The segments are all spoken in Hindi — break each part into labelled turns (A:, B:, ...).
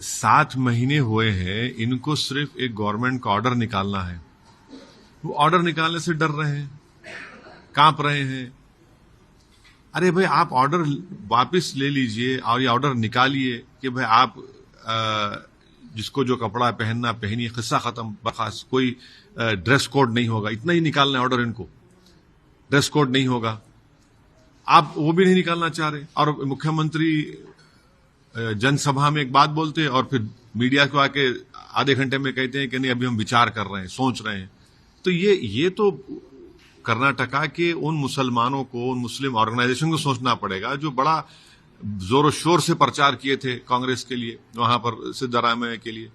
A: 7 महीने हुए हैं, इनको सिर्फ एक गवर्नमेंट का ऑर्डर निकालना है। वो ऑर्डर निकालने से डर रहे हैं, कांप रहे हैं। अरे भाई, आप ऑर्डर वापस ले लीजिए और ये ऑर्डर निकालिए कि भाई आप जिसको जो कपड़ा पहनना पहनिए, किस्सा खत्म, बखास कोई ड्रेस कोड नहीं होगा। इतना ही निकालना है ऑर्डर इनको, ड्रेस कोड नहीं होगा। आप वो भी नहीं निकालना चाह रहे, और मुख्यमंत्री जनसभा में एक बात बोलते हैं और फिर मीडिया को आके आधे घंटे में कहते हैं कि नहीं, अभी हम विचार कर रहे हैं, सोच रहे हैं। तो ये तो कर्नाटका के उन मुसलमानों को, उन मुस्लिम ऑर्गेनाइजेशन को सोचना पड़ेगा जो बड़ा जोर शोर से प्रचार किए थे कांग्रेस के लिए, वहां पर सिद्धरामैया के लिए।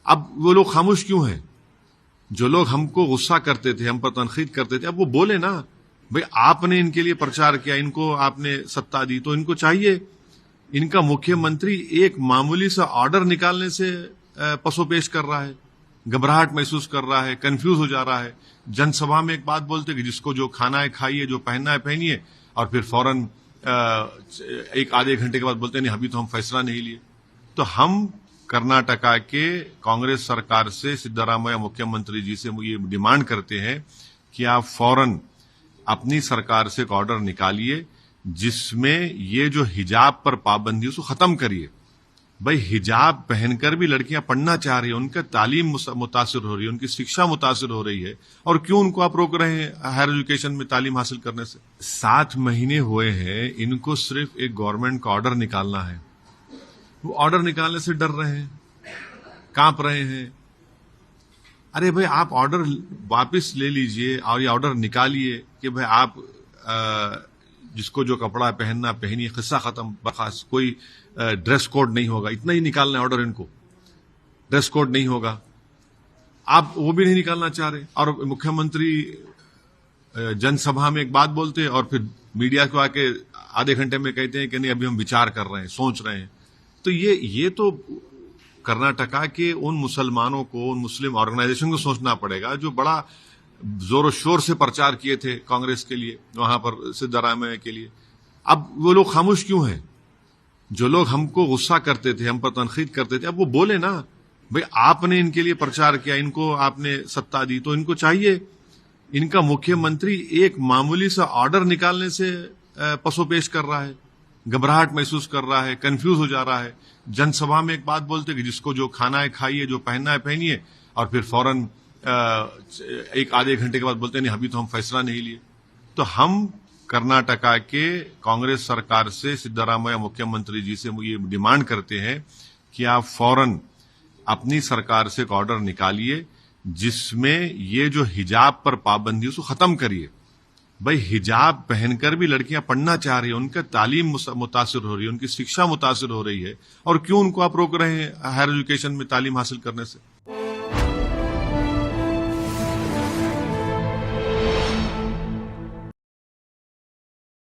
A: अब वो लोग खामोश क्यों हैं? जो लोग हमको गुस्सा करते थे, हम पर तनकीद करते थे, अब वो बोले ना, भाई आपने इनके लिए प्रचार किया, इनको आपने सत्ता दी, तो इनको चाहिए। इनका मुख्यमंत्री एक मामूली सा ऑर्डर निकालने से पसोपेश कर रहा है, घबराहट महसूस कर रहा है, कंफ्यूज हो जा रहा है। जनसभा में एक बात बोलते कि जिसको जो खाना है खाइए, जो पहनना है पहनिए, और फिर फौरन एक आधे घंटे के बाद बोलते नहीं, अभी तो हम फैसला नहीं लिए। तो हम कर्नाटका के कांग्रेस सरकार से, सिद्धरामैया मुख्यमंत्री जी से ये डिमांड करते हैं कि आप फौरन अपनी सरकार से एक ऑर्डर निकालिए जिसमें ये जो हिजाब पर पाबंदी उसको खत्म करिए। भाई, हिजाब पहनकर भी लड़कियां पढ़ना चाह रही है, उनका तालीम मुतासिर हो रही है, उनकी शिक्षा मुतासिर हो रही है, और क्यों उनको आप रोक रहे हैं हायर एजुकेशन में तालीम हासिल करने से? 7 महीने हुए हैं, इनको सिर्फ एक गवर्नमेंट का ऑर्डर निकालना है। वो ऑर्डर निकालने से डर रहे हैं, कांप रहे हैं। अरे भाई, आप ऑर्डर वापस ले लीजिए और ये ऑर्डर निकालिए कि भाई आप जिसको जो कपड़ा पहनना पहनिए, किस्सा खत्म, बखास कोई ड्रेस कोड नहीं होगा। इतना ही निकालना है ऑर्डर इनको, ड्रेस कोड नहीं होगा। आप वो भी नहीं निकालना चाह रहे, और मुख्यमंत्री जनसभा में एक बात बोलते हैं और फिर मीडिया को आके आधे घंटे में कहते हैं कि नहीं, अभी हम विचार कर रहे हैं, सोच रहे हैं। तो ये तो कर्नाटका के उन मुसलमानों को, उन मुस्लिम ऑर्गेनाइजेशन को सोचना पड़ेगा जो बड़ा जोर शोर से प्रचार किए थे कांग्रेस के लिए, वहां पर सिद्धरामैया के लिए। अब वो लोग खामोश क्यों हैं? जो लोग हमको गुस्सा करते थे, हम पर तनकीद करते थे, अब वो बोले ना, भाई आपने इनके लिए प्रचार किया, इनको आपने सत्ता दी, तो इनको चाहिए। इनका मुख्यमंत्री एक मामूली सा ऑर्डर निकालने से पसोपेश कर रहा है, घबराहट महसूस कर रहा है, कंफ्यूज हो जा रहा है। जनसभा में एक बात बोलते कि जिसको जो खाना है खाइए, जो पहनना है पहनिए, और फिर फौरन एक आधे घंटे के बाद बोलते नहीं, अभी तो हम फैसला नहीं लिए। तो हम कर्नाटका के कांग्रेस सरकार से, सिद्धरामैया मुख्यमंत्री जी से ये डिमांड करते हैं कि आप फौरन अपनी सरकार से एक ऑर्डर निकालिए जिसमें ये जो हिजाब पर पाबंदी उसको खत्म करिए। भाई, हिजाब पहनकर भी लड़कियां पढ़ना चाह रही है, उनका तालीम मुतासिर हो रही है, उनकी शिक्षा मुतासिर हो रही है, और क्यों उनको आप रोक रहे हैं हायर एजुकेशन में तालीम हासिल करने से?